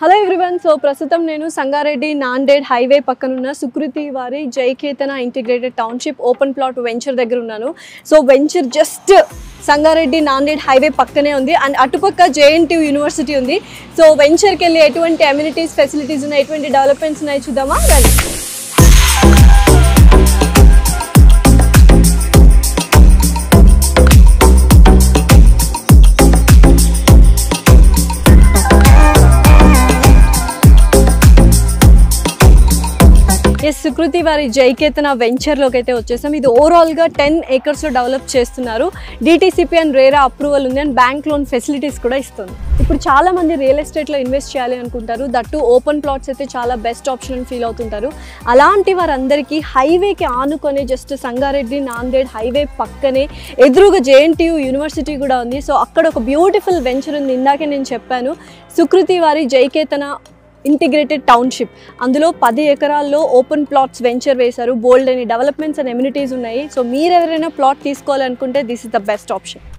Hello everyone. So ప్రస్తుతం నేను Sangareddy Nanded highway పక్కనున్న సుకృతి వారి Jaiketana integrated township open plot venture దగ్గర ఉన్నాను. So venture just Sangareddy Nanded highway పక్కనే ఉంది అండ్ అటుపక్క జేఎన్టీయూ యూనివర్సిటీ ఉంది. సో వెంచర్కి వెళ్ళి ఎటువంటి అమ్యూనిటీస్ ఫెసిలిటీస్ ఉన్నాయి, ఎటువంటి డెవలప్మెంట్స్ ఉన్నాయి చూద్దామా. సుకృతి వారి జైకేతన వెంచర్లోకి అయితే వచ్చేసాం. ఇది ఓవరాల్గా 10 acresలో డెవలప్ చేస్తున్నారు. డిటిసిపి అండ్ రేరా అప్రూవల్ ఉంది అండ్ బ్యాంక్ లోన్ ఫెసిలిటీస్ కూడా ఇస్తుంది. ఇప్పుడు చాలా మంది రియల్ ఎస్టేట్లో ఇన్వెస్ట్ చేయాలి అనుకుంటారు. దట్టు ఓపెన్ ప్లాట్స్ అయితే చాలా బెస్ట్ ఆప్షన్ అని ఫీల్ అవుతుంటారు. అలాంటి వారందరికీ హైవేకి ఆనుకొని జస్ట్ సంగారెడ్డి నాందేడ్ హైవే పక్కనే ఎదురుగా జేఎన్టీయూ యూనివర్సిటీ కూడా ఉంది. సో అక్కడ ఒక బ్యూటిఫుల్ వెంచర్ ఉంది. ఇందాకే నేను చెప్పాను, సుకృతి వారి జైకేతన ఇంటిగ్రేటెడ్ టౌన్షిప్. అందులో 10 ఎకరాల్లో ఓపెన్ ప్లాట్స్ వెంచర్ వేశారు. బోల్డ్ అని డెవలప్మెంట్స్ అండ్ ఎమ్యూనిటీస్ ఉన్నాయి. సో మీరు ఎవరైనా ప్లాట్ తీసుకోవాలనుకుంటే this is the best option.